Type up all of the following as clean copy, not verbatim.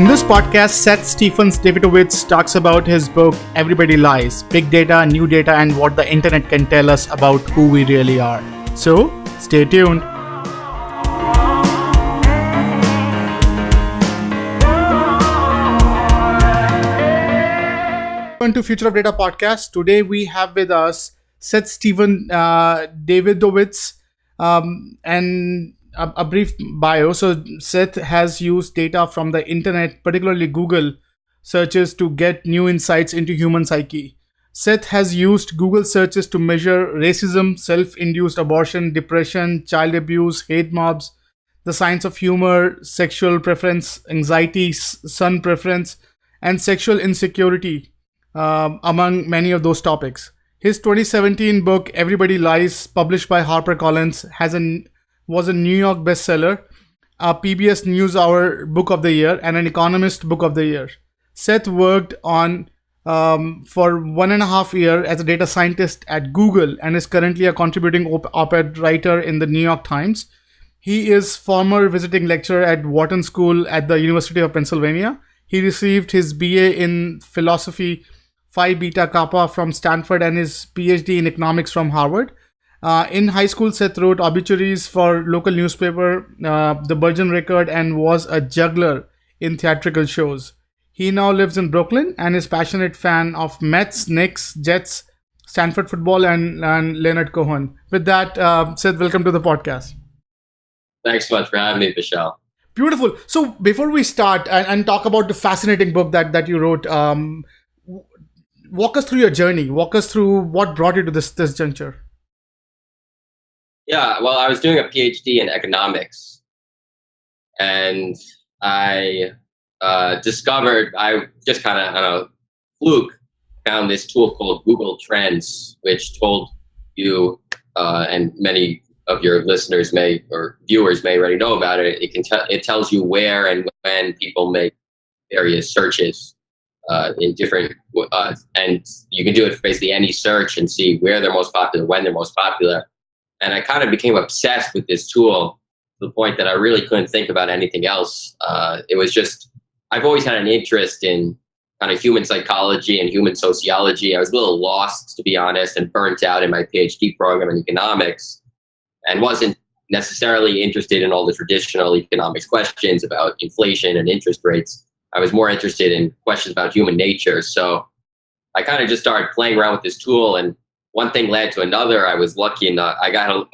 this podcast, Seth Stephens-Davidowitz talks about his book, Everybody Lies, Big Data, New Data, and what the internet can tell us about who we really are. So, stay tuned. Welcome to Future of Data podcast. Today we have with us Seth Stephens-Davidowitz and a brief bio. So Seth has used data from the internet, particularly Google searches, to get new insights into human psyche. Seth has used Google searches to measure racism, self-induced abortion, depression, child abuse, hate mobs, the science of humor, sexual preference, anxiety, sun preference, and sexual insecurity, among many of those topics. His 2017 book, Everybody Lies, published by HarperCollins, was a New York bestseller, a PBS NewsHour Book of the Year, and an Economist Book of the Year. Seth worked on for 1.5 years as a data scientist at Google and is currently a contributing op-ed writer in the New York Times. He is former visiting lecturer at Wharton School at the University of Pennsylvania. He received his BA in philosophy Phi Beta Kappa from Stanford and his PhD in economics from Harvard. In high school, Seth wrote obituaries for local newspaper, the Virgin Record, and was a juggler in theatrical shows. He now lives in Brooklyn and is a passionate fan of Mets, Knicks, Jets, Stanford football, and Leonard Cohen. With that, Seth, welcome to the podcast. Thanks so much for having me, Michelle. Beautiful. So before we start and talk about the fascinating book that you wrote, walk us through your journey. Walk us through what brought you to this juncture. Yeah, well, I was doing a PhD in economics, and I discovered, I just kind of on a fluke found this tool called Google Trends, which told you, and many of your listeners may or viewers may already know about it. It tells you where and when people make various searches in different, and you can do it for basically any search and see where they're most popular, when they're most popular. And I kind of became obsessed with this tool to the point that I really couldn't think about anything else. It was just, I've always had an interest in kind of human psychology and human sociology. I was a little lost, to be honest, and burnt out in my PhD program in economics, and wasn't necessarily interested in all the traditional economics questions about inflation and interest rates. I was more interested in questions about human nature. So I kind of just started playing around with this tool, and one thing led to another. I was lucky enough. I got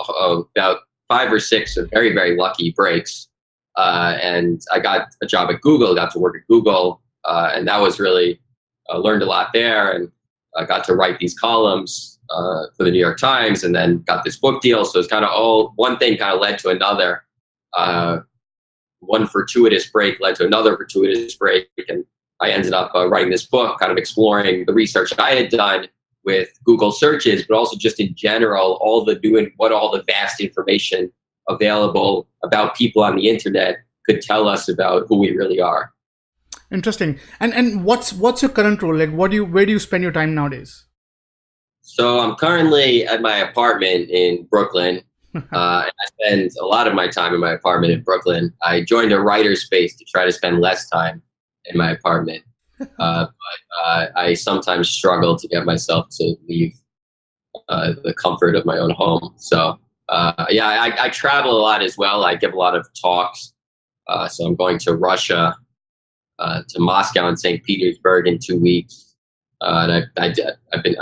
about 5 or 6 very, very lucky breaks. And I got a job at Google, got to work at Google. And that was really, learned a lot there. And I got to write these columns for the New York Times, and then got this book deal. So it's kind of all, one thing kind of led to another. One fortuitous break led to another fortuitous break. And I ended up writing this book, kind of exploring the research I had done with Google searches, but also just in general, all the vast information available about people on the internet could tell us about who we really are. Interesting. And what's your current role? Like, where do you spend your time nowadays? So I'm currently at my apartment in Brooklyn. And I spend a lot of my time in my apartment in Brooklyn. I joined a writer's space to try to spend less time in my apartment. But I sometimes struggle to get myself to leave the comfort of my own home. So I travel a lot as well. I give a lot of talks. So I'm going to Russia, to Moscow and St. Petersburg in 2 weeks. And I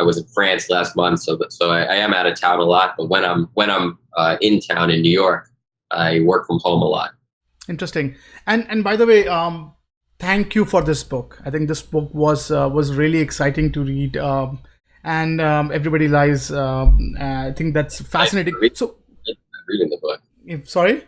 was in France last month, so I am out of town a lot. But when I'm in town in New York, I work from home a lot. Interesting. And by the way, thank you for this book. I think this book was really exciting to read, and Everybody Lies. I think that's fascinating. So, reading the book. Sorry.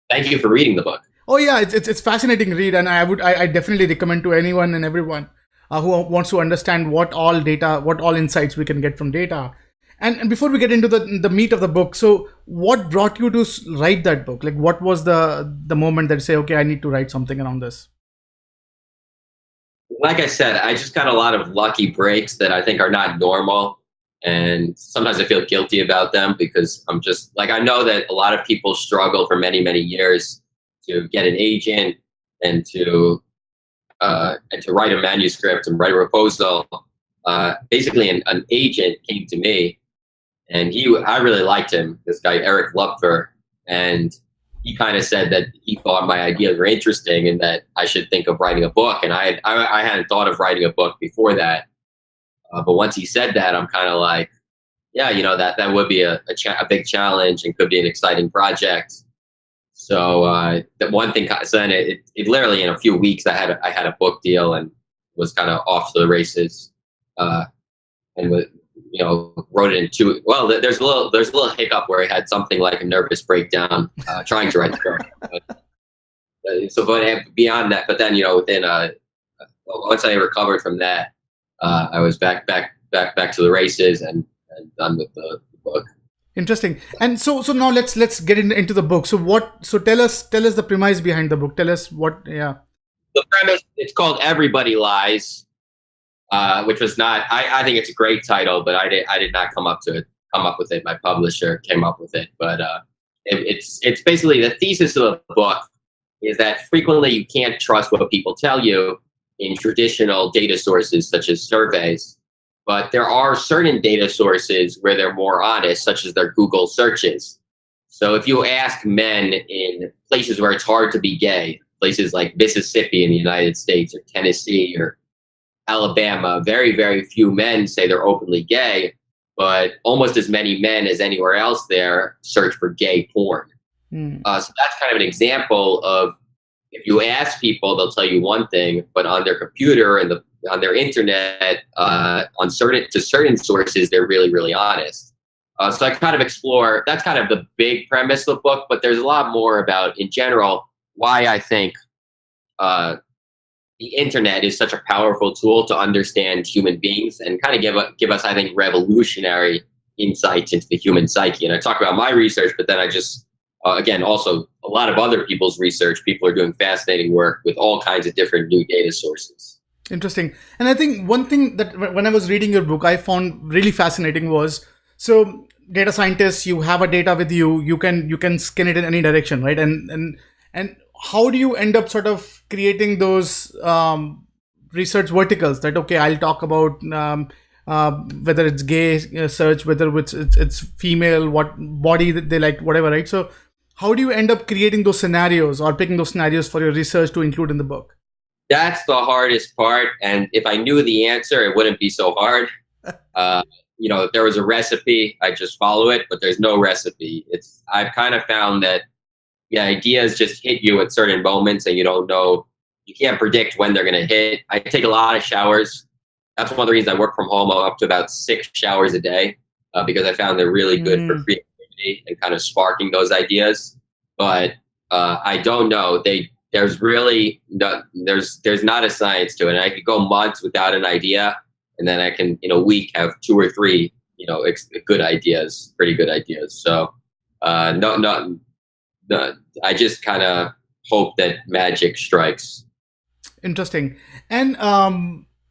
Thank you for reading the book. Oh yeah, it's fascinating read, and I definitely recommend to anyone and everyone who wants to understand what all insights we can get from data. And before we get into the meat of the book, so what brought you to write that book? Like, what was the moment that you say, okay, I need to write something around this? Like I said, I just got a lot of lucky breaks that I think are not normal. And sometimes I feel guilty about them because I'm just like, I know that a lot of people struggle for many, many years to get an agent and to and to write a manuscript and write a proposal, basically an agent came to me, and I really liked him, this guy Eric Lupfer, and he kind of said that he thought my ideas were interesting and that I should think of writing a book. And I hadn't thought of writing a book before that, but once he said that, I'm kind of like, yeah, that would be a big challenge and could be an exciting project. So the one thing, so then it literally in a few weeks I had a book deal and was kind of off to the races, and wrote it in two. Well, there's a little hiccup where I had something like a nervous breakdown trying to write the book. But beyond that, but then within once I recovered from that, I was back to the races and done with the book. Interesting. And so now let's get into the book. So tell us the premise behind the book. Tell us what. Yeah. The premise, it's called Everybody Lies, which was not. I think it's a great title, but I did not come up with it. My publisher came up with it, but it's basically the thesis of the book is that frequently you can't trust what people tell you in traditional data sources such as surveys. But there are certain data sources where they're more honest, such as their Google searches. So if you ask men in places where it's hard to be gay, places like Mississippi in the United States or Tennessee or Alabama, very, very few men say they're openly gay, but almost as many men as anywhere else there search for gay porn. So that's kind of an example of, if you ask people, they'll tell you one thing, but on their computer and on their internet, on certain sources, they're really, really honest. So I kind of explore, that's kind of the big premise of the book, but there's a lot more about, in general, why I think the internet is such a powerful tool to understand human beings and kind of give us, I think, revolutionary insights into the human psyche. And I talk about my research, but then I just, again, also a lot of other people's research. People are doing fascinating work with all kinds of different new data sources. Interesting. And I think one thing that when I was reading your book, I found really fascinating was, so data scientists, you have a data with you, you can skin it in any direction, right? And how do you end up sort of creating those research verticals that, okay, I'll talk about whether it's gay search, whether it's female, what body they like, whatever, right? So how do you end up creating those scenarios or picking those scenarios for your research to include in the book? That's the hardest part. And if I knew the answer, it wouldn't be so hard. If there was a recipe, I just follow it, but there's no recipe. I've kind of found that ideas just hit you at certain moments and you don't know, you can't predict when they're going to hit. I take a lot of showers. That's one of the reasons I work from home. I'm up to about 6 showers a day because I found they're really good for creativity and kind of sparking those ideas. But I don't know. There's really there's not a science to it. And I could go months without an idea, and then I can in a week have 2 or 3 good ideas, pretty good ideas. So no, I just kind of hope that magic strikes. Interesting. And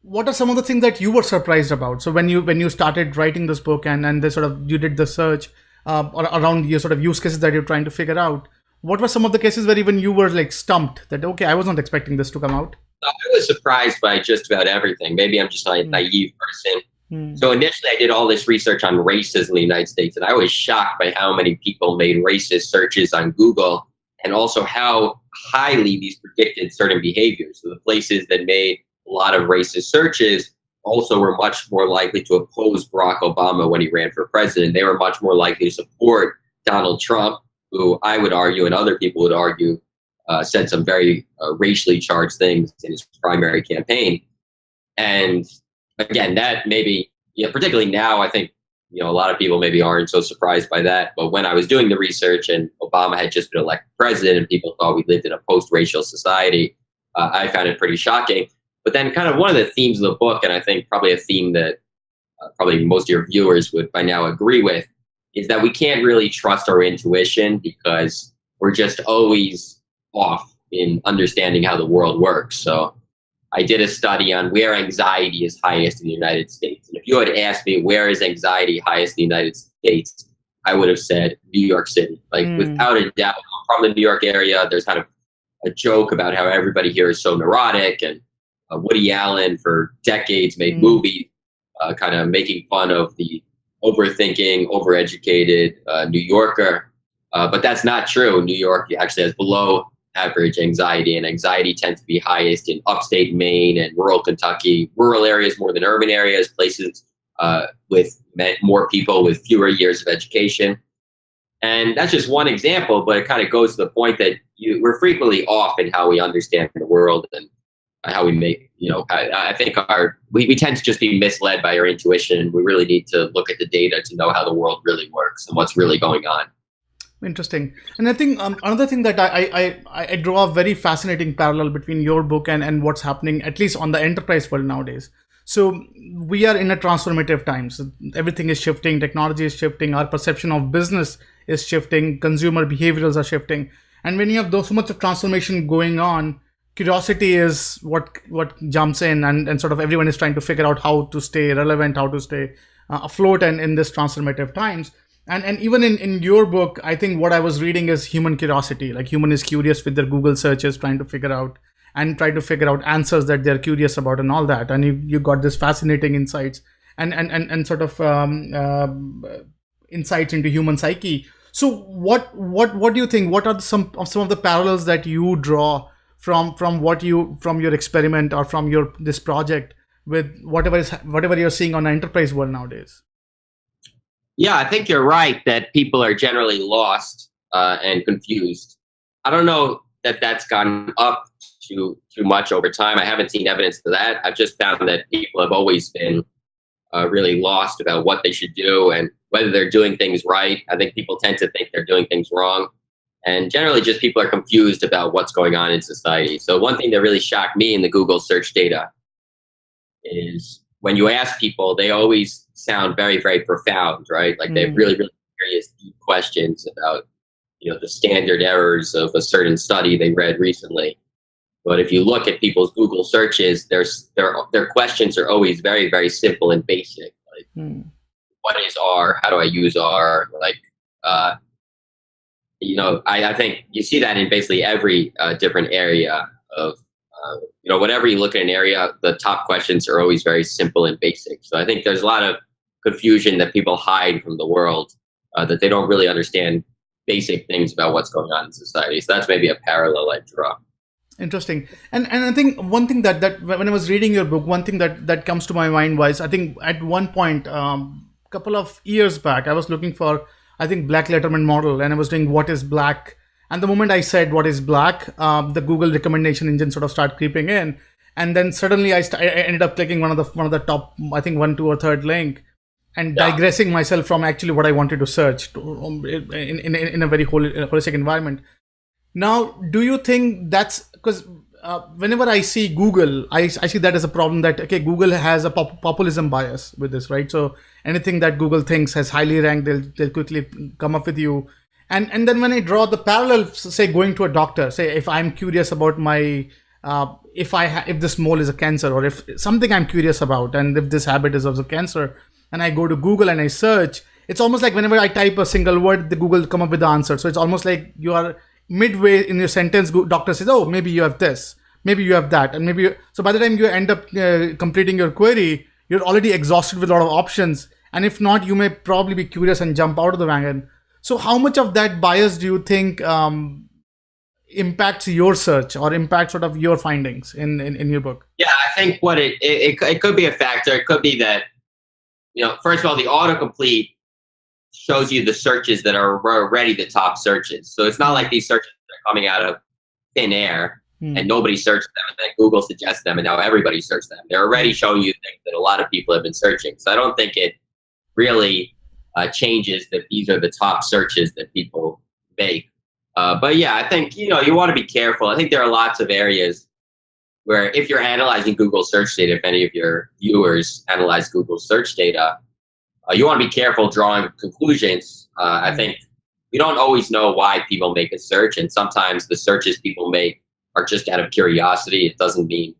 what are some of the things that you were surprised about? So when you started writing this book and you did the search around your sort of use cases that you're trying to figure out, what were some of the cases where even you were like stumped that, okay, I wasn't expecting this to come out? I was surprised by just about everything. Maybe I'm just a naive person. So initially I did all this research on races in the United States, and I was shocked by how many people made racist searches on Google and also how highly these predicted certain behaviors. So the places that made a lot of racist searches also were much more likely to oppose Barack Obama when he ran for president. They were much more likely to support Donald Trump, who I would argue and other people would argue said some very racially charged things in his primary campaign. And again, that maybe, particularly now, I think, a lot of people maybe aren't so surprised by that. But when I was doing the research and Obama had just been elected president and people thought we lived in a post-racial society, I found it pretty shocking. But then kind of one of the themes of the book, and I think probably a theme that probably most of your viewers would by now agree with, is that we can't really trust our intuition because we're just always off in understanding how the world works. So I did a study on where anxiety is highest in the United States. And if you had asked me where is anxiety highest in the United States, I would have said New York City. Without a doubt, I'm from the New York area. There's kind of a joke about how everybody here is so neurotic and Woody Allen for decades made movies, kind of making fun of the overthinking, overeducated New Yorker. But that's not true. New York actually has below average anxiety, and anxiety tends to be highest in upstate Maine and rural Kentucky, rural areas more than urban areas, places with more people with fewer years of education. And that's just one example, but it kind of goes to the point that we're frequently off in how we understand the world and how we make, I think we tend to just be misled by our intuition. We really need to look at the data to know how the world really works and what's really going on. Interesting. And I think another thing that I draw a very fascinating parallel between your book and what's happening, at least on the enterprise world nowadays. So we are in a transformative times. Everything is shifting. Technology is shifting. Our perception of business is shifting. Consumer behaviors are shifting. And when you have so much of transformation going on, curiosity is what jumps in, and sort of everyone is trying to figure out how to stay relevant, how to stay afloat and in this transformative times. And even in your book, I think what I was reading is human curiosity. Like human is curious with their Google searches, trying to figure out answers that they're curious about and all that. And you got this fascinating insights and sort of insights into human psyche. So what do you think? What are some of the parallels that you draw from your experiment or from this project with whatever you're seeing on the enterprise world nowadays? Yeah, I think you're right that people are generally lost and confused. I don't know that that's gone up too much over time. I haven't seen evidence to that. I've just found that people have always been really lost about what they should do and whether they're doing things right. I think people tend to think they're doing things wrong. And generally just people are confused about what's going on in society. So one thing that really shocked me in the Google search data is when you ask people, they always sound very, very profound, right? Like they have really, really serious, deep questions about, the standard errors of a certain study they read recently. But if you look at people's Google searches, their questions are always very, very simple and basic. Like, what is R? How do I use R? Like, I think you see that in basically every different area of, whenever you look at an area, the top questions are always very simple and basic. So I think there's a lot of confusion that people hide from the world, that they don't really understand basic things about what's going on in society. So that's maybe a parallel I draw. Interesting. And I think one thing that when I was reading your book, one thing that comes to my mind was, I think at one point, couple of years back, I was looking for, I think, black letterman model, and I was doing what is black. And the moment I said what is black, the Google recommendation engine sort of started creeping in. And then suddenly I ended up clicking one of the top, I think 1, 2, or 3rd link, and digressing myself from actually what I wanted to search in a very holistic environment. Now, do you think that's because whenever I see Google, I see that as a problem that, okay, Google has a populism bias with this, right? So anything that Google thinks has highly ranked, they'll quickly come up with you. And then when I draw the parallel, say going to a doctor, say if I'm curious about my, if this mole is a cancer, or if something I'm curious about, and if this habit is also cancer, and I go to Google and I search, it's almost like whenever I type a single word, the Google come up with the answer. So it's almost like you are midway in your sentence, doctor says, oh, maybe you have this, maybe you have that, and so by the time you end up completing your query, you're already exhausted with a lot of options. And if not, you may probably be curious and jump out of the wagon. So how much of that bias do you think impacts your search or impacts sort of your findings in your book? Yeah, I think what it could be a factor. It could be that, first of all, the autocomplete shows you the searches that are already the top searches. So it's not like these searches are coming out of thin air and nobody searched them, and then Google suggests them and now everybody searched them. They're already showing you things that a lot of people have been searching. So I don't think it really changes that these are the top searches that people make. But yeah, I think, you want to be careful. I think there are lots of areas where if you're analyzing Google search data, if any of your viewers analyze Google search data, you want to be careful drawing conclusions. I think we don't always know why people make a search, and sometimes the searches people make are just out of curiosity. It doesn't mean,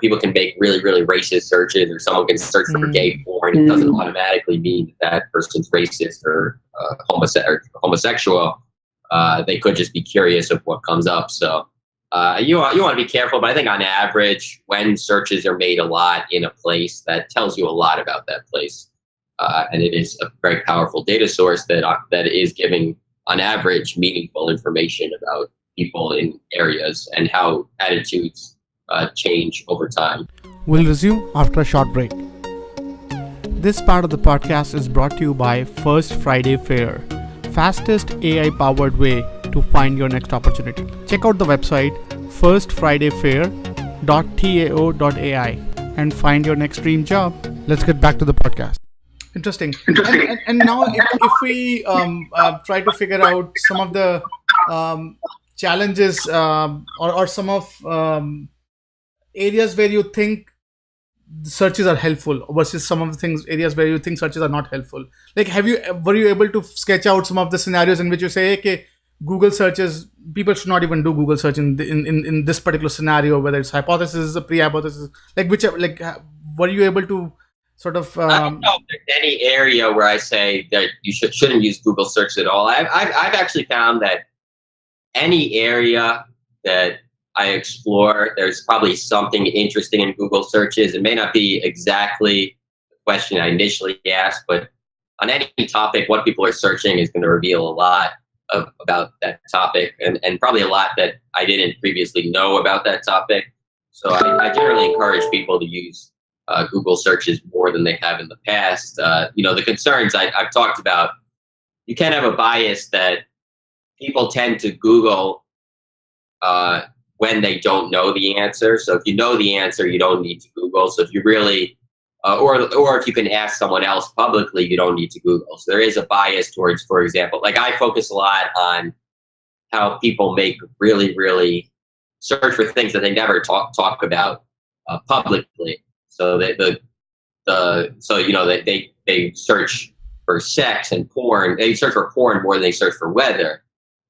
people can make really, really racist searches, or someone can search for gay porn. It doesn't automatically mean that person's racist or homosexual. They could just be curious of what comes up. So You want to be careful, but I think on average, when searches are made a lot in a place, that tells you a lot about that place, and it is a very powerful data source that is giving, on average, meaningful information about people in areas and how attitudes change over time. We'll resume after a short break. This part of the podcast is brought to you by First Friday Fair, fastest AI-powered way to find your next opportunity. Check out the website firstfridayfair.tao.ai and find your next dream job. Let's get back to the podcast. Interesting. And now if we try to figure out some of the challenges or some of areas where you think searches are helpful versus some of the areas where you think searches are not helpful. Like, were you able to sketch out some of the scenarios in which you say, okay, Google searches, people should not even do Google search in this particular scenario, whether it's hypothesis or pre-hypothesis, were you able to sort of I don't know if there's any area where I say that you shouldn't use Google search at all. I've actually found that any area that I explore, there's probably something interesting in Google searches. It may not be exactly the question I initially asked, but on any topic, what people are searching is going to reveal a lot about that topic, and probably a lot that I didn't previously know about that topic. So I generally encourage people to use Google searches more than they have in the past. The concerns I've talked about, you can have a bias that people tend to Google when they don't know the answer. So if you know the answer, you don't need to Google. So if you really, or if you can ask someone else publicly, you don't need to Google. So there is a bias towards, for example, like I focus a lot on how people make really, really search for things that they never talk about publicly. So they search for sex and porn. They search for porn more than they search for weather.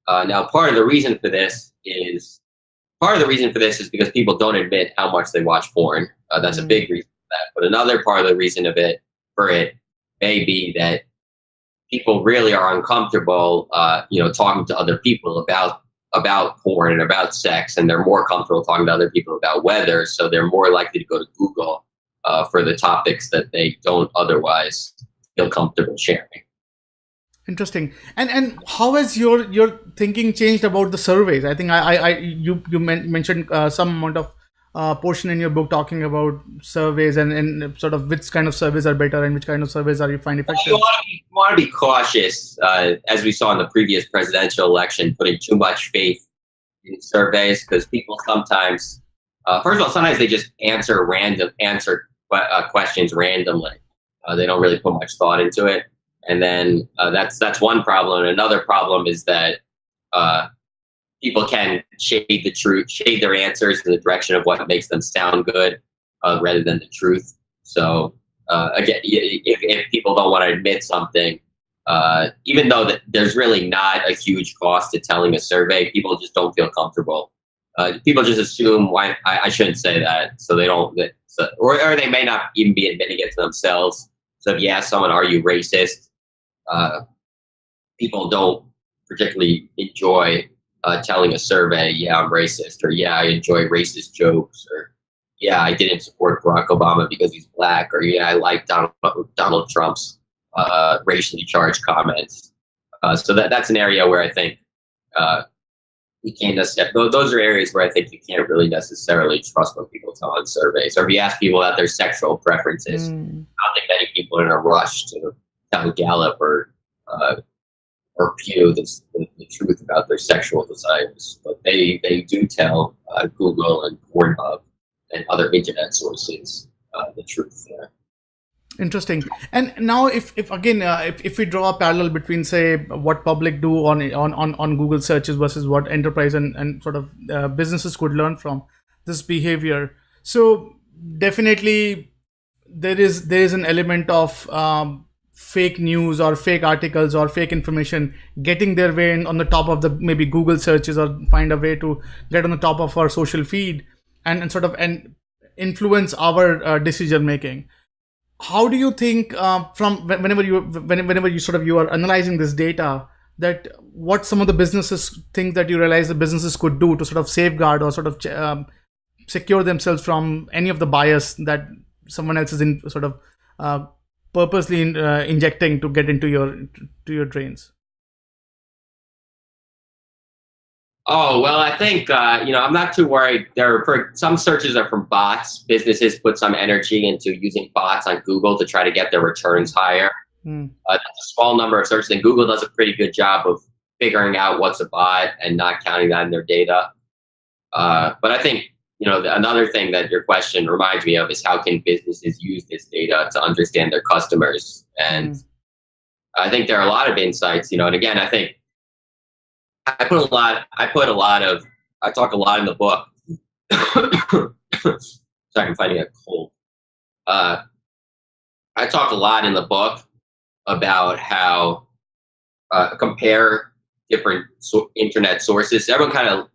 Now, part of the reason for this is because people don't admit how much they watch porn. That's a big reason for that. But another part of the reason for it may be that people really are uncomfortable, talking to other people about porn and about sex, and they're more comfortable talking to other people about weather. So they're more likely to go to Google for the topics that they don't otherwise feel comfortable sharing. Interesting. And how has your thinking changed about the surveys? I think you mentioned some amount of portion in your book talking about surveys and sort of which kind of surveys are better and which kind of surveys are you find effective. You want to be cautious, as we saw in the previous presidential election, putting too much faith in surveys, because people sometimes, first of all, sometimes they just answer questions randomly. They don't really put much thought into it. And then that's one problem. And another problem is that people can shade their answers in the direction of what makes them sound good rather than the truth. So again, if people don't want to admit something, even though there's really not a huge cost to telling a survey, people just don't feel comfortable. People just assume why I shouldn't say that, so they don't. Or they may not even be admitting it to themselves. So if you ask someone, "Are you racist?" People don't particularly enjoy telling a survey, "Yeah, I'm racist," or "Yeah, I enjoy racist jokes," or "Yeah, I didn't support Barack Obama because he's black," or "Yeah, I like Donald Trump's racially charged comments." So that's an area where I think you can't necessarily. Those are areas where I think you can't really necessarily trust what people tell on surveys. Or if you ask people about their sexual preferences, I don't think many people are in a rush to tell Gallup or Pew the truth about their sexual desires, but they do tell Google and Pornhub and other internet sources the truth there. Interesting. And now, if we draw a parallel between, say, what public do on Google searches versus what enterprise and sort of businesses could learn from this behavior, so definitely there is an element of fake news or fake articles or fake information getting their way on the top of the maybe Google searches, or find a way to get on the top of our social feed and sort of influence our decision making. How do you think from whenever you sort of you are analyzing this data, that what some of the businesses think that you realize the businesses could do to sort of safeguard or sort of secure themselves from any of the bias that someone else is in sort of purposely injecting to get into your drains? Oh, well, I think, I'm not too worried. Some searches are from bots. Businesses put some energy into using bots on Google to try to get their returns higher. That's a small number of searches, and Google does a pretty good job of figuring out what's a bot and not counting that in their data. But I think, another thing that your question reminds me of is how can businesses use this data to understand their customers? And I think there are a lot of insights, and again, I think I talk a lot in the book. Sorry, I'm fighting a cold. I talk a lot in the book about how compare different internet sources. Everyone kind of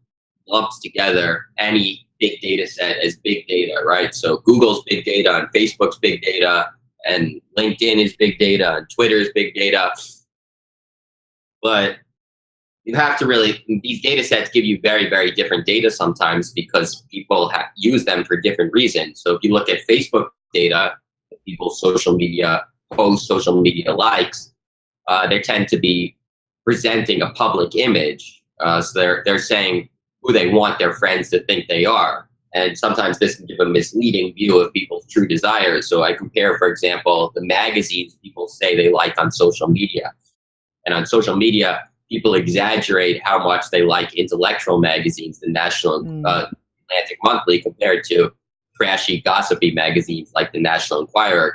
lumps together any big data set as big data, right? So Google's big data and Facebook's big data and LinkedIn is big data and Twitter's big data. But you have to these data sets give you very, very different data sometimes because people use them for different reasons. So if you look at Facebook data, people's social media posts, social media likes, they tend to be presenting a public image. So they're saying who they want their friends to think they are. And sometimes this can give a misleading view of people's true desires. So I compare, for example, the magazines people say they like on social media. And on social media, people exaggerate how much they like intellectual magazines, the National Atlantic Monthly, compared to trashy, gossipy magazines like the National Enquirer,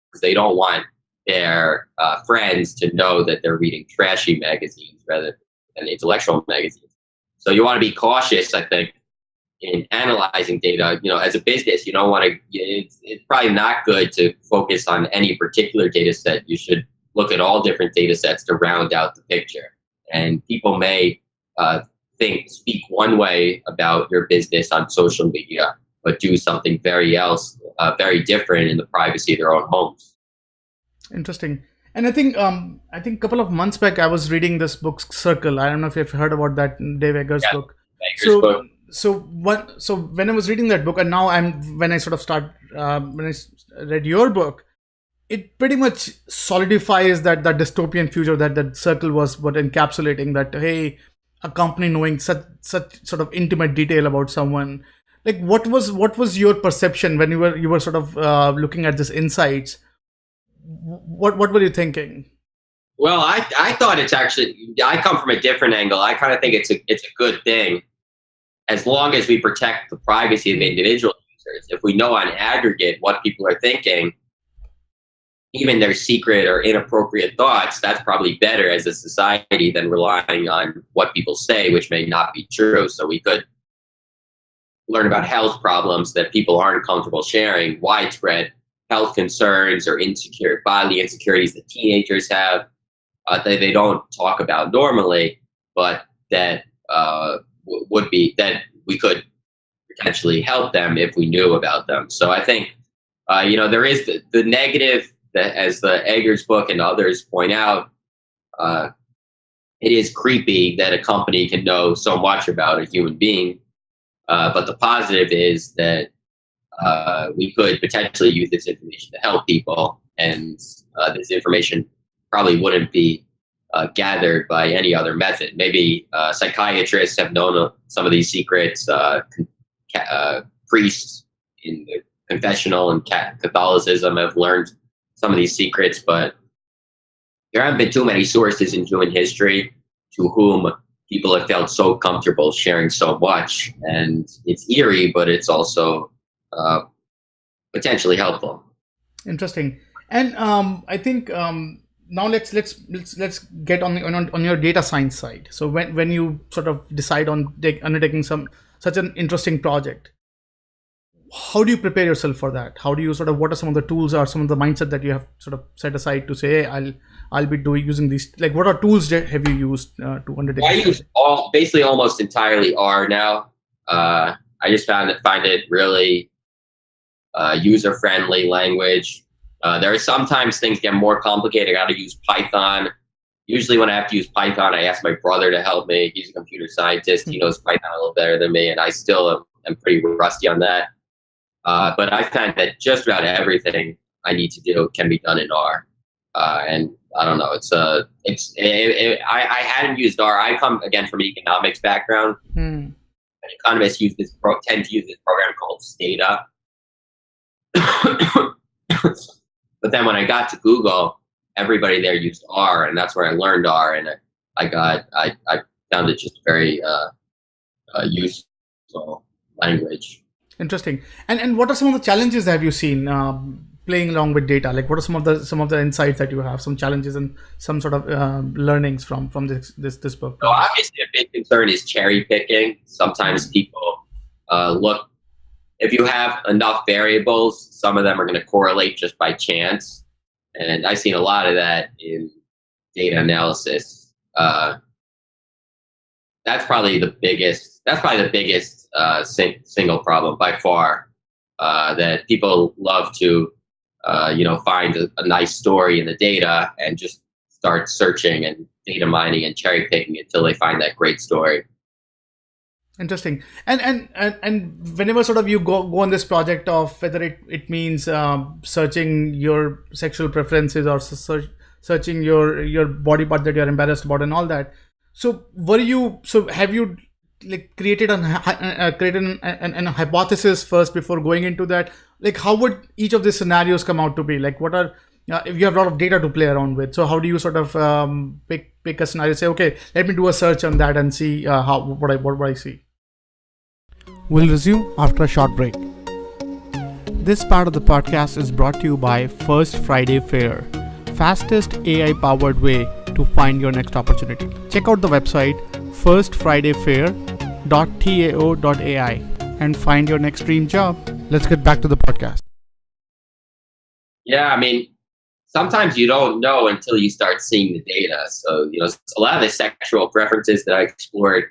because they don't want their friends to know that they're reading trashy magazines rather than intellectual magazines. So you want to be cautious, I think, in analyzing data. As a business, you don't want to. It's probably not good to focus on any particular data set. You should look at all different data sets to round out the picture. And people may speak one way about your business on social media, but do something very different in the privacy of their own homes. Interesting. And I think a couple of months back, I was reading this book, Circle. I don't know if you've heard about that, Dave Eggers' book. Book. So when I was reading that book, and now when I read your book, it pretty much solidifies that dystopian future that Circle was what encapsulating, that, hey, a company knowing such sort of intimate detail about someone. Like, what was your perception when you were sort of looking at these insights? What were you thinking? Well, I thought it's actually, I come from a different angle. I kind of think it's a good thing as long as we protect the privacy of individual users. If we know on aggregate what people are thinking, even their secret or inappropriate thoughts, that's probably better as a society than relying on what people say, which may not be true. So we could learn about health problems that people aren't comfortable sharing, widespread health concerns or bodily insecurities that teenagers have that they don't talk about normally, but that that we could potentially help them if we knew about them. So I think, there is the negative that, as the Eggers book and others point out, it is creepy that a company can know so much about a human being. But the positive is that we could potentially use this information to help people, and this information probably wouldn't be gathered by any other method. Maybe psychiatrists have known some of these secrets, priests in the confessional and Catholicism have learned some of these secrets, but there haven't been too many sources in human history to whom people have felt so comfortable sharing so much. And it's eerie, but it's also potentially helpful. Interesting. And I think now let's get on your data science side. So when you sort of decide on undertaking such an interesting project, how do you prepare yourself for that? How do you what are some of the tools or some of the mindset that you have sort of set aside to say, hey, I'll be using these? Like, what are tools have you used to undertake? I use basically almost entirely R now. I just find it really user-friendly language. There are sometimes things get more complicated. I got to use Python Usually when I have to use Python, I ask my brother to help me. He's a computer scientist. He knows Python a little better than me, and I still am pretty rusty on that. But I find that just about everything I need to do can be done in R. And I don't know, I hadn't used R. I come again from an economics background. And economists tend to use this program called Stata. But then when I got to Google, everybody there used R, and that's where I learned R, and I found it just very useful language. Interesting. And what are some of the challenges have you seen playing along with data? Like, what are some of the insights that you have, some challenges and some sort of learnings from this book? So obviously a big concern is cherry picking. Sometimes people look, if you have enough variables, some of them are going to correlate just by chance. And I've seen a lot of that in data analysis. That's probably the biggest single problem by far, that people love to find a nice story in the data and just start searching and data mining and cherry picking until they find that great story. Interesting. And whenever sort of you go on this project of whether it means searching your sexual preferences or searching your body part that you're embarrassed about and all that. So have you like created a hypothesis first before going into that? Like, how would each of these scenarios come out to be? Like, what are if you have a lot of data to play around with? So how do you sort of pick a scenario? Say, okay, let me do a search on that and see what I see. We'll resume after a short break. This part of the podcast is brought to you by First Friday Fair, fastest AI-powered way to find your next opportunity. Check out the website firstfridayfair.tao.ai and find your next dream job. Let's get back to the podcast. Yeah, I mean, sometimes you don't know until you start seeing the data. So, a lot of the sexual preferences that I explored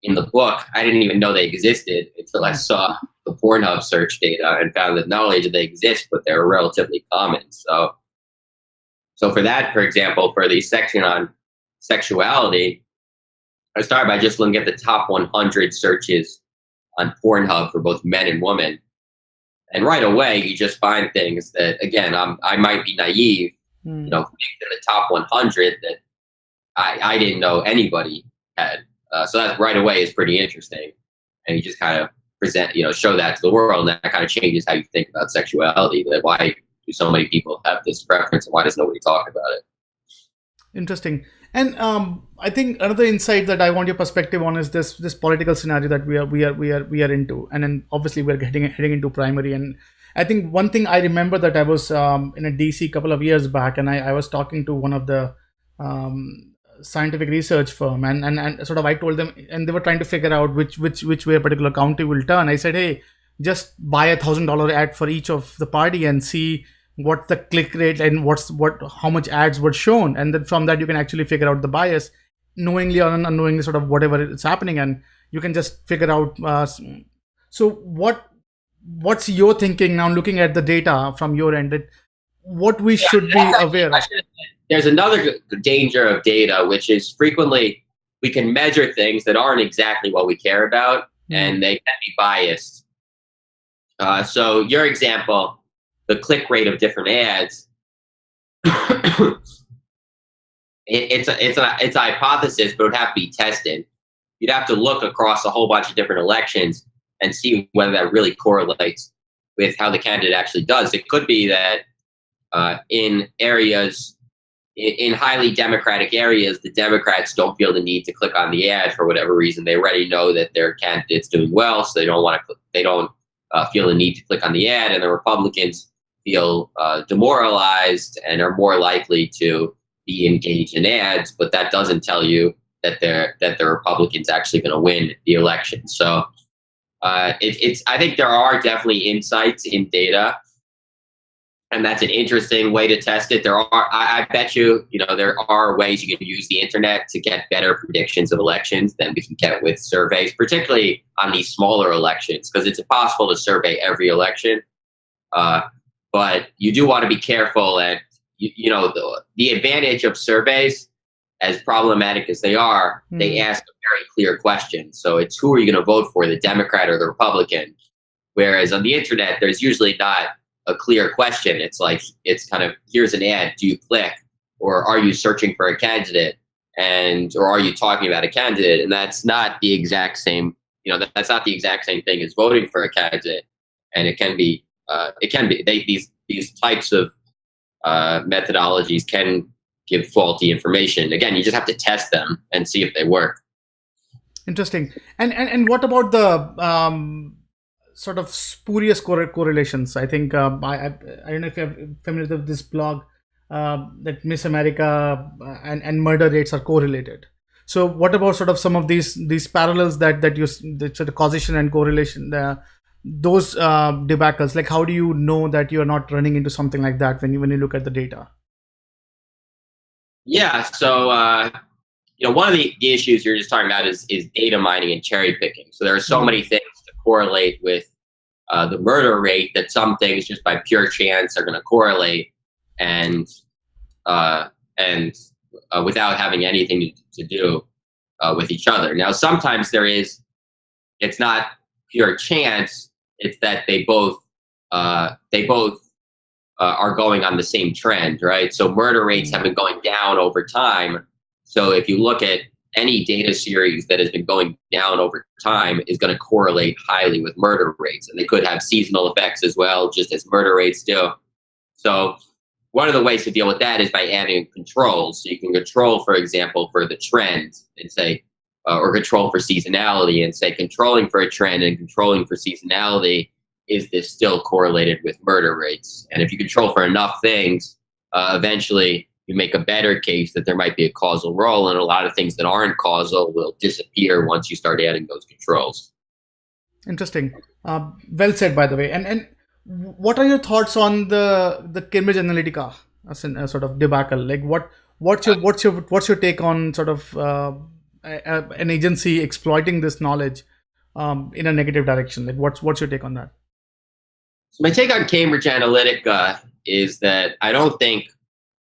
in the book, I didn't even know they existed until I saw the Pornhub search data and found that not only do they exist, but they're relatively common. So for that, for example, for the section on sexuality, I started by just looking at the top 100 searches on Pornhub for both men and women. And right away, you just find things that, again, I might be naive, in the top 100 that I didn't know anybody had. So that right away is pretty interesting. And you just kind of show that to the world, and that kind of changes how you think about sexuality. That why do so many people have this preference, and why does nobody talk about it? Interesting. And I think another insight that I want your perspective on is this political scenario that we are into, and then obviously we're heading into primary. And I think one thing I remember that I was in a DC a couple of years back, and I was talking to one of the scientific research firm, and sort of I told them, and they were trying to figure out which way a particular county will turn. I said, hey, just buy $1,000 ad for each of the party and see what the click rate and how much ads were shown, and then from that you can actually figure out the bias, knowingly or unknowingly, sort of whatever is happening, and you can just figure out. So what's your thinking now, looking at the data from your end, that what we should be aware of? There's another danger of data, which is frequently we can measure things that aren't exactly what we care about, and they can be biased. So your example, the click rate of different ads, it's a hypothesis, but it would have to be tested. You'd have to look across a whole bunch of different elections and see whether that really correlates with how the candidate actually does. It could be that in highly Democratic areas, the Democrats don't feel the need to click on the ad for whatever reason. They already know that their candidate's doing well, so they don't want to. They don't feel the need to click on the ad, and the Republicans feel demoralized and are more likely to be engaged in ads. But that doesn't tell you that the Republicans actually going to win the election. So I think there are definitely insights in data. And that's an interesting way to test it. I bet you, there are ways you can use the internet to get better predictions of elections than we can get with surveys, particularly on these smaller elections, because it's impossible to survey every election. But you do want to be careful. And, the advantage of surveys as problematic as they are, they ask a very clear question. So it's, who are you going to vote for, the Democrat or the Republican? Whereas on the internet, there's usually not a clear question. It's like, it's kind of, here's an ad, do you click? Or are you searching for a candidate? Or are you talking about a candidate? And that's not the exact same, that's not the exact same thing as voting for a candidate. And it can be, these types of methodologies can give faulty information. Again, you just have to test them and see if they work. Interesting. And what about the sort of spurious correlations? I think I don't know if you're familiar with this blog that Miss America and murder rates are correlated. So what about sort of some of these parallels that you, the sort of causation and correlation, those debacles? Like, how do you know that you're not running into something like that when you look at the data? Yeah. So, one of the issues you're just talking about is data mining and cherry picking. So there are so many things to correlate with the murder rate that some things just by pure chance are going to correlate and without having anything to do with each other. Now, sometimes it's not pure chance. It's that they both are going on the same trend, right? So murder rates have been going down over time. So if you look at any data series that has been going down over time, is going to correlate highly with murder rates. And they could have seasonal effects as well, just as murder rates do. So one of the ways to deal with that is by adding controls. So you can control, for example, for the trend and say, or control for seasonality and say, controlling for a trend and controlling for seasonality, is this still correlated with murder rates? And if you control for enough things, eventually you make a better case that there might be a causal role, and a lot of things that aren't causal will disappear once you start adding those controls. Interesting. Well said, by the way. And what are your thoughts on the Cambridge Analytica as a sort of debacle? Like, what's your take on sort of an agency exploiting this knowledge in a negative direction? Like, what's your take on that? So my take on Cambridge Analytica is that I don't think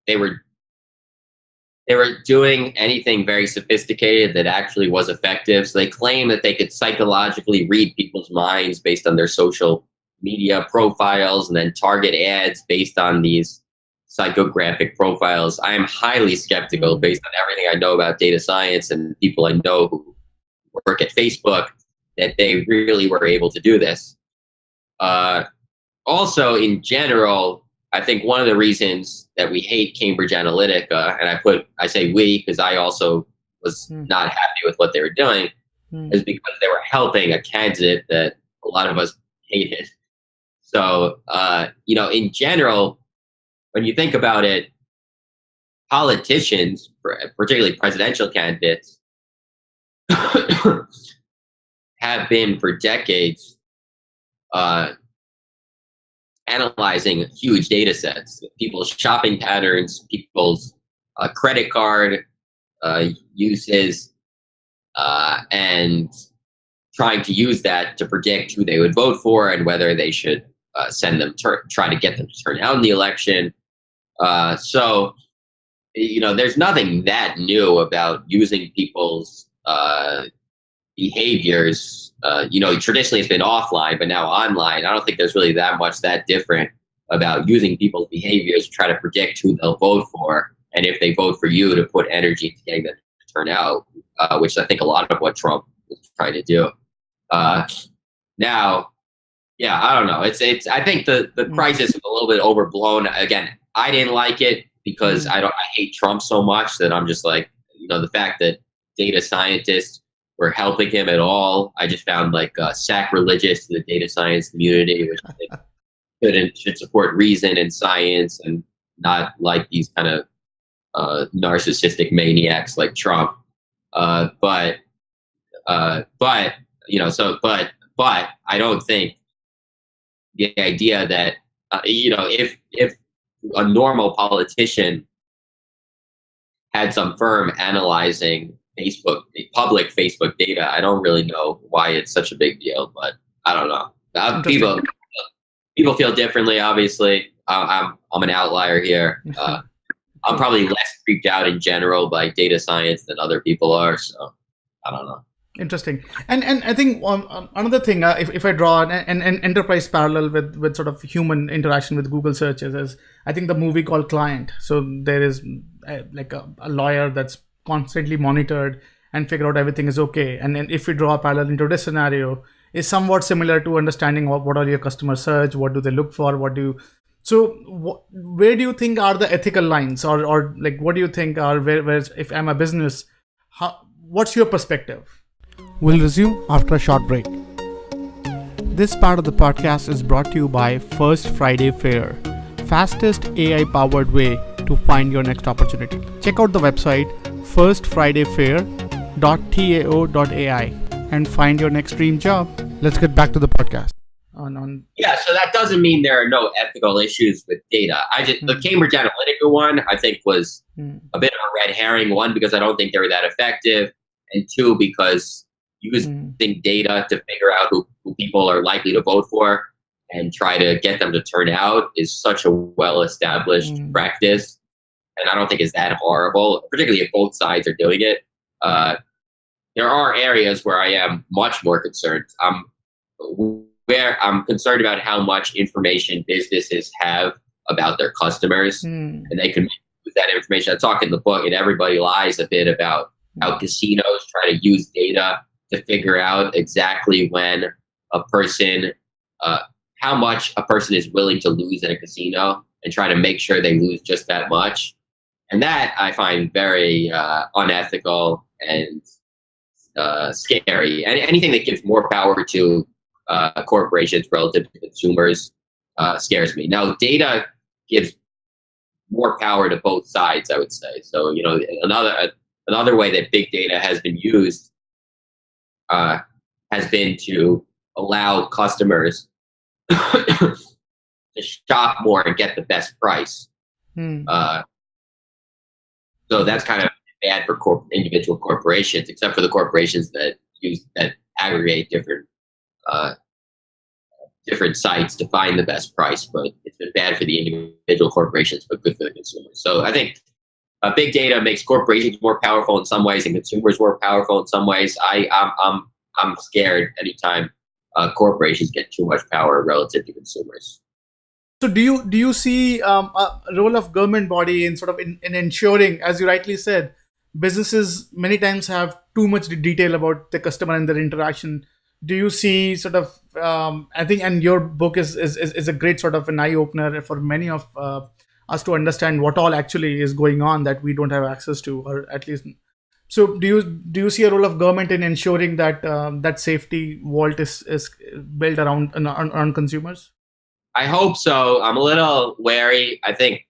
they were doing anything very sophisticated that actually was effective. So they claim that they could psychologically read people's minds based on their social media profiles and then target ads based on these psychographic profiles. I am highly skeptical based on everything I know about data science and people I know who work at Facebook that they really were able to do this. Also, in general, I think one of the reasons that we hate Cambridge Analytica, and I say we because I also was not happy with what they were doing, is because they were helping a candidate that a lot of us hated. So, in general, when you think about it, politicians, particularly presidential candidates, have been for decades analyzing huge data sets, people's shopping patterns, people's credit card uses, and trying to use that to predict who they would vote for and whether they should try to get them to turn out in the election. So, there's nothing that new about using people's behaviors. Traditionally it's been offline, but now online. I don't think there's really that different about using people's behaviors to try to predict who they'll vote for, and if they vote for you, to put energy into getting them to turn out, which I think a lot of what Trump was trying to do. Now, yeah, I don't know. I think the crisis is a little bit overblown. Again, I didn't like it because I hate Trump so much that I'm just like, the fact that data scientists were helping him at all, I just found like sacrilegious to the data science community, which I think should support reason and science and not like these kind of narcissistic maniacs like Trump. But I don't think the idea that if a normal politician had some firm analyzing public Facebook data, I don't really know why it's such a big deal, but I don't know. People feel differently. Obviously, I'm an outlier here. I'm probably less creeped out in general by data science than other people are. So I don't know. Interesting. And I think another thing, if I draw an enterprise parallel with sort of human interaction with Google searches, is I think the movie called Client. So there is like a lawyer that's constantly monitored and figure out everything is okay. And then if we draw a parallel into this scenario, is somewhat similar to understanding what are your customer search, what do they look for, where do you think are the ethical lines, or like what do you think are where if I'm a business, what's your perspective? We'll resume after a short break. This part of the podcast is brought to you by First Friday Fair, fastest AI-powered way to find your next opportunity. Check out the website firstfridayfair.tao.ai and find your next dream job. Let's get back to the podcast. Yeah, so that doesn't mean there are no ethical issues with data. The Cambridge Analytica one, I think, was a bit of a red herring. One, because I don't think they were that effective, and two, because using data to figure out who people are likely to vote for and try to get them to turn out is such a well-established practice, and I don't think it's that horrible, particularly if both sides are doing it. There are areas where I am much more concerned. Where I'm concerned about how much information businesses have about their customers, and they can use that information. I talk in the book, and Everybody Lies a bit about how casinos try to use data to figure out exactly when a person, how much a person is willing to lose at a casino, and try to make sure they lose just that much. And that I find very unethical and scary. And anything that gives more power to corporations relative to consumers scares me. Now, data gives more power to both sides, I would say. So, another way that big data has been used has been to allow customers to shop more and get the best price. So that's kind of bad for individual corporations, except for the corporations that aggregate different sites to find the best price. But it's been bad for the individual corporations, but good for the consumers. So I think big data makes corporations more powerful in some ways and consumers more powerful in some ways. I'm scared anytime corporations get too much power relative to consumers. So do you see a role of government body in sort of in ensuring, as you rightly said, businesses many times have too much detail about the customer and their interaction? Do you see sort of I think, and your book is a great sort of an eye opener for many of us to understand what all actually is going on that we don't have access to, or at least. So do you see a role of government in ensuring that that safety vault is built around consumers? I hope so. I'm a little wary. I think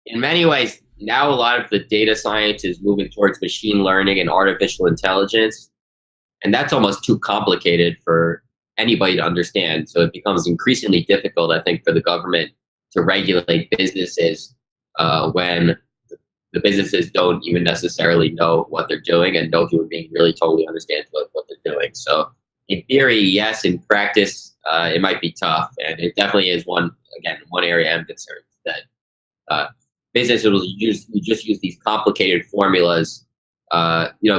in many ways now a lot of the data science is moving towards machine learning and artificial intelligence. And that's almost too complicated for anybody to understand. So it becomes increasingly difficult, I think, for the government to regulate businesses when the businesses don't even necessarily know what they're doing, and no human being really totally understands what they're doing. So in theory, yes. In practice, it might be tough. And it definitely is one area I'm concerned that businesses will just use these complicated formulas.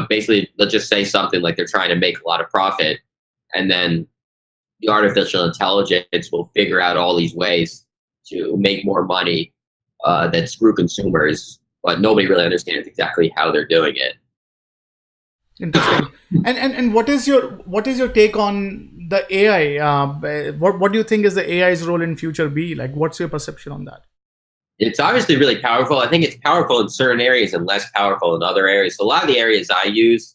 Basically, let's just say something like they're trying to make a lot of profit, and then the artificial intelligence will figure out all these ways to make more money that screw consumers, but nobody really understands exactly how they're doing it. Interesting. and what is your take on the AI? What do you think is the AI's role in future be? Like, what's your perception on that? It's obviously really powerful. I think it's powerful in certain areas and less powerful in other areas. So a lot of the areas I use,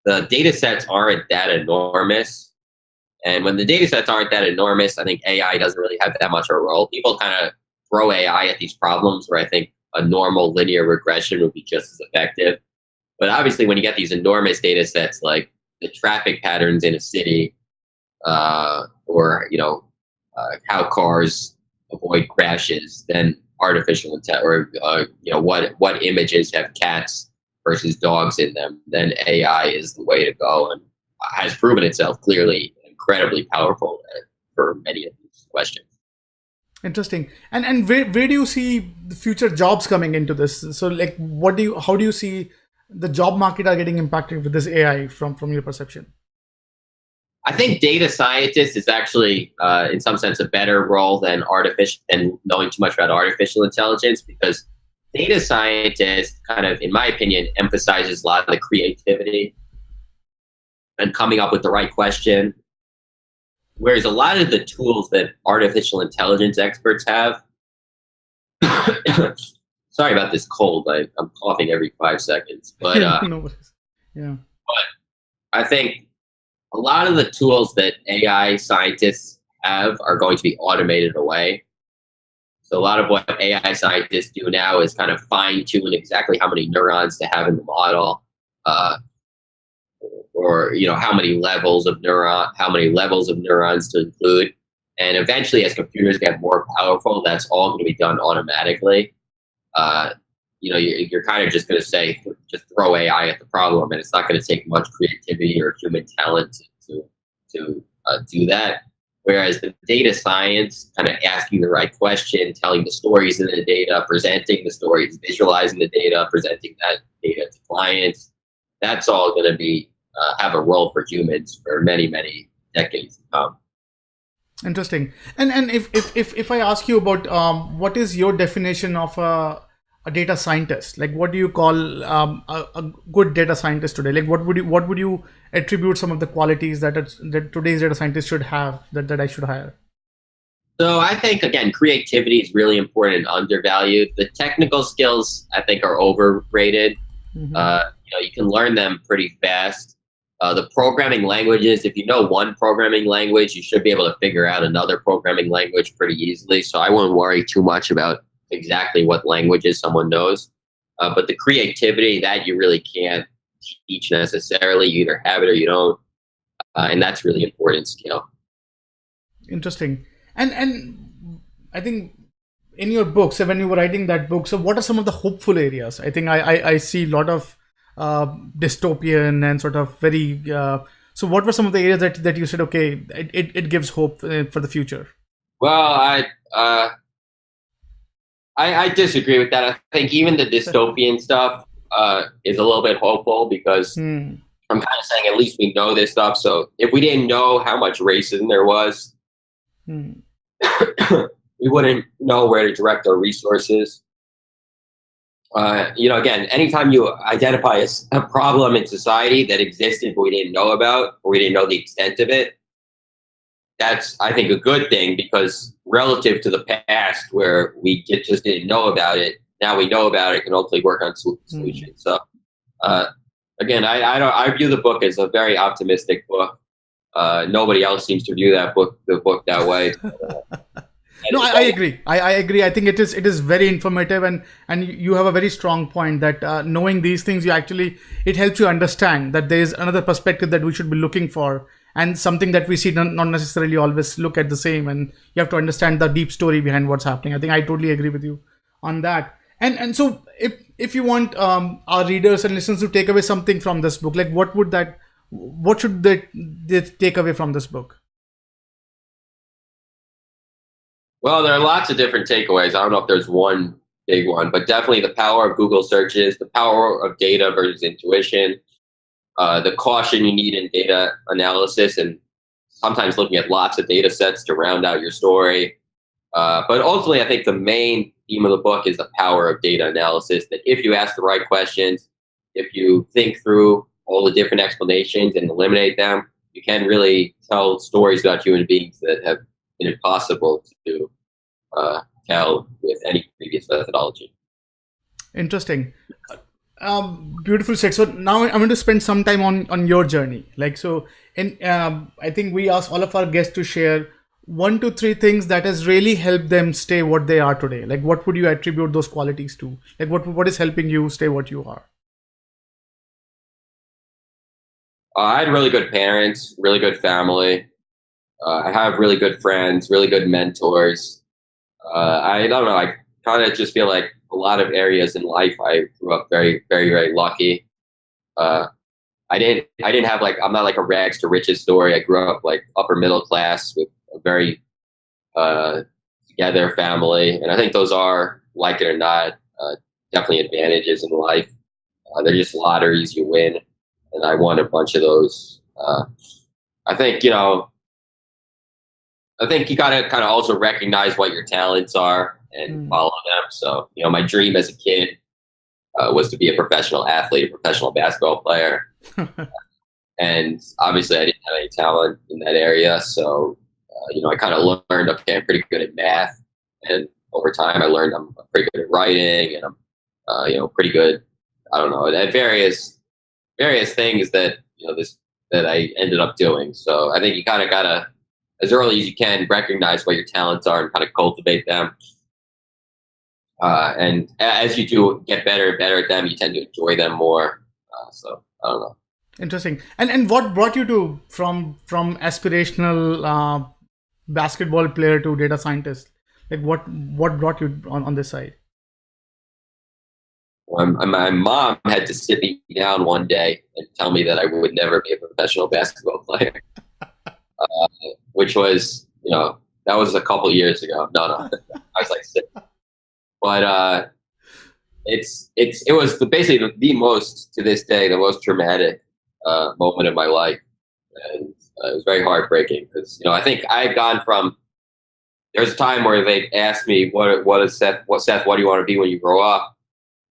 the data sets aren't that enormous. And when the data sets aren't that enormous, I think AI doesn't really have that much of a role. People kind of throw AI at these problems where I think a normal linear regression would be just as effective. But obviously, when you get these enormous data sets like the traffic patterns in a city, or how cars avoid crashes, then artificial intelligence, or what images have cats versus dogs in them, then AI is the way to go, and has proven itself clearly incredibly powerful for many of these questions. Interesting. And where do you see the future jobs coming into this? So like, how do you see the job market are getting impacted with this AI from your perception? I think data scientist is actually, in some sense, a better role than knowing too much about artificial intelligence, because data scientist kind of, in my opinion, emphasizes a lot of the creativity and coming up with the right question. Whereas a lot of the tools that artificial intelligence experts have, sorry about this cold, I'm coughing every 5 seconds, but No worries. Yeah. I think a lot of the tools that AI scientists have are going to be automated away. So a lot of what AI scientists do now is kind of fine tune exactly how many neurons to have in the model, uh, or how many levels of neurons to include. And eventually, as computers get more powerful, that's all going to be done automatically. Uh, you're kind of just going to say, just throw AI at the problem, and it's not going to take much creativity or human talent to do that. Whereas the data science, kind of asking the right question, telling the stories in the data, presenting the stories, visualizing the data, presenting that data to clients, that's all going to be have a role for humans for many, many decades to come. Interesting. And if I ask you about what is your definition of a data scientist? Like, what do you call a good data scientist today? Like, what would you attribute some of the qualities that today's data scientist should have that I should hire? So I think, again, creativity is really important and undervalued. The technical skills, I think, are overrated. Hmm. You can learn them pretty fast. The programming languages, if you know one programming language, you should be able to figure out another programming language pretty easily. So I wouldn't worry too much about exactly what languages someone knows. But the creativity, that you really can't teach necessarily. You either have it or you don't. And that's really important skill. Interesting. And I think in your book, so when you were writing that book, so what are some of the hopeful areas? I think I see a lot of dystopian and sort of very. So what were some of the areas that you said, okay, it gives hope for the future? Well, uh, I disagree with that. I think even the dystopian stuff is a little bit hopeful, because Hmm. I'm kind of saying at least we know this stuff. So if we didn't know how much racism there was, Hmm. we wouldn't know where to direct our resources. Again, anytime you identify a problem in society that existed but we didn't know about, or we didn't know the extent of it, that's, I think, a good thing, because relative to the past where we just didn't know about it, now we know about it, can hopefully work on Hmm. solutions. So, uh, again, I view the book as a very optimistic book. Nobody else seems to view the book that way. No, I agree. I agree. I think it is very informative, and you have a very strong point that knowing these things, it helps you understand that there is another perspective that we should be looking for, and something that we see not necessarily always look at the same, and you have to understand the deep story behind what's happening. I think I totally agree with you on that. And so if you want our readers and listeners to take away something from this book, like what should they take away from this book? Well, there are lots of different takeaways. I don't know if there's one big one, but definitely the power of Google searches, the power of data versus intuition, the caution you need in data analysis, and sometimes looking at lots of data sets to round out your story. But ultimately, I think the main theme of the book is the power of data analysis, that if you ask the right questions, if you think through all the different explanations and eliminate them, you can really tell stories about human beings that have been impossible to tell with any previous methodology. Interesting. Beautiful said. So now I'm going to spend some time on your journey. Like, so in I think we ask all of our guests to share 1 to 3 things that has really helped them stay what they are today. Like, what would you attribute those qualities to? Like, what is helping you stay what you are? I had really good parents, really good family. I have really good friends, really good mentors. I don't know. I kind of just feel like a lot of areas in life, I grew up very, very, very lucky. Uh, I didn't have, like, I'm not like a rags to riches story. I grew up like upper middle class with a very uh, together, family. And I think those are, like it or not, definitely advantages in life. They're just lotteries you win. And I won a bunch of those. I think you got to kind of also recognize what your talents are and follow them. So, my dream as a kid was to be a professional athlete, a professional basketball player. And obviously I didn't have any talent in that area. So, I kind of learned, okay, I'm pretty good at math. And over time I learned I'm pretty good at writing, and I'm, pretty good, I don't know, at various things that, that I ended up doing. So I think you kind of got to, as early as you can, recognize what your talents are and kind of cultivate them. And as you do get better and better at them, you tend to enjoy them more. So I don't know. Interesting. And what brought you to from aspirational basketball player to data scientist? Like what brought you on this side? My mom had to sit me down one day and tell me that I would never be a professional basketball player, which was, that was a couple years ago. No, I was like 6. But it was basically the most, to this day, the most traumatic moment of my life, and it was very heartbreaking because I think I had gone from, there's a time where they asked me Seth, what do you want to be when you grow up?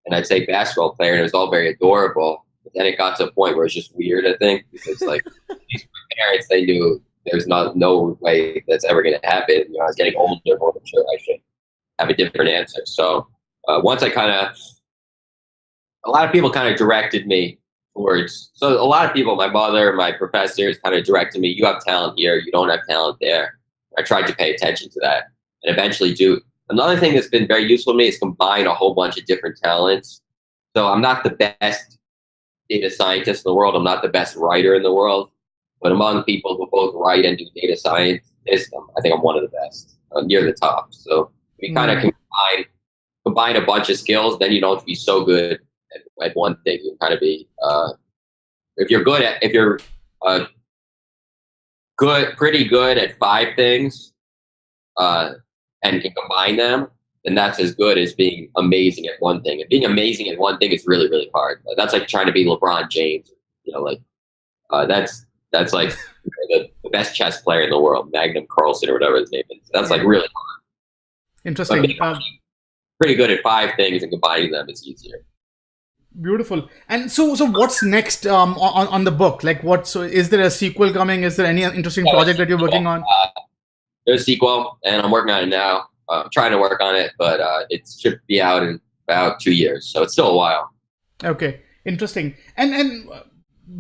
And I'd say basketball player, and it was all very adorable. But then it got to a point where it's just weird, I think, because like these parents, they knew there's no way that's ever going to happen. I was getting older, more mature. I should have a different answer. So once a lot of people kind of directed me towards. So a lot of people, my mother, my professors, kind of directed me. You have talent here. You don't have talent there. I tried to pay attention to that, and eventually do. Another thing that's been very useful to me is combine a whole bunch of different talents. So I'm not the best data scientist in the world. I'm not the best writer in the world. But among people who both write and do data science, I think I'm one of the best, near the top. So we kind of combine a bunch of skills, then you don't have to be so good at one thing. You kind of be, if you're pretty good at 5 things, and can combine them, then that's as good as being amazing at one thing. And being amazing at one thing is really, really hard. That's like trying to be LeBron James. That's like the best chess player in the world, Magnum Carlsen or whatever his name is. That's like really hard. Interesting. Pretty good at 5 things, and combining them is easier. Beautiful. And so what's next on the book? Like so is there a sequel coming? Is there any interesting project that you're working on? There's a sequel, and I'm working on it now. I'm trying to work on it, but it should be out in about 2 years, so it's still a while. Okay, interesting. And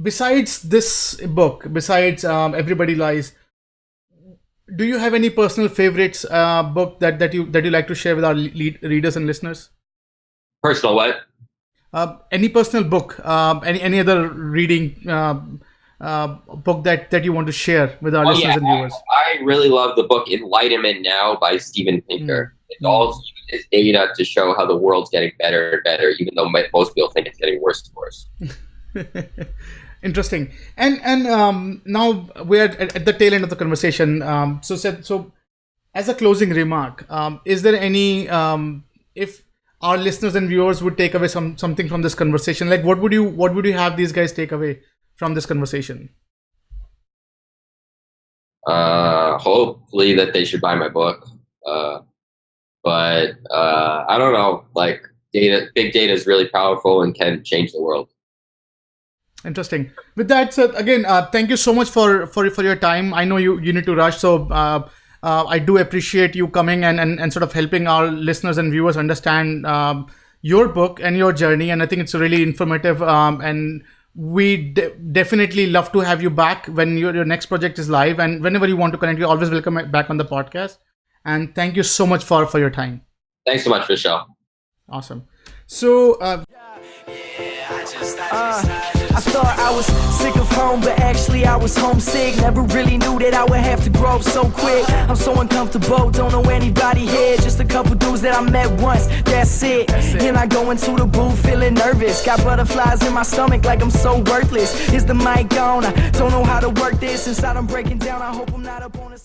besides this book, besides Everybody Lies, do you have any personal favorites book that you like to share with our readers and listeners? Personal what? Any personal book, any other reading book that you want to share with our listeners and viewers? I really love the book Enlightenment Now by Steven Pinker. It also uses data to show how the world's getting better and better, even though most people think it's getting worse and worse. Interesting. And now we're at the tail end of the conversation. So Seth, as a closing remark, is there any, if our listeners and viewers would take away something from this conversation, like what would you have these guys take away from this conversation? Hopefully that they should buy my book. But I don't know, like big data is really powerful and can change the world. Interesting. With that said, again, thank you so much for your time. I know you need to rush, so I do appreciate you coming and sort of helping our listeners and viewers understand your book and your journey. And I think it's really informative. And we definitely love to have you back when your next project is live. And whenever you want to connect, you're always welcome back on the podcast. And thank you so much for your time. Thanks so much for the show. Awesome. So, I thought I was sick of home, but actually I was homesick. Never really knew that I would have to grow up so quick. I'm so uncomfortable, don't know anybody here. Just a couple dudes that I met once, that's it. And I go into the booth feeling nervous. Got butterflies in my stomach like I'm so worthless. Is the mic on? I don't know how to work this. Inside I'm breaking down, I hope I'm not up on the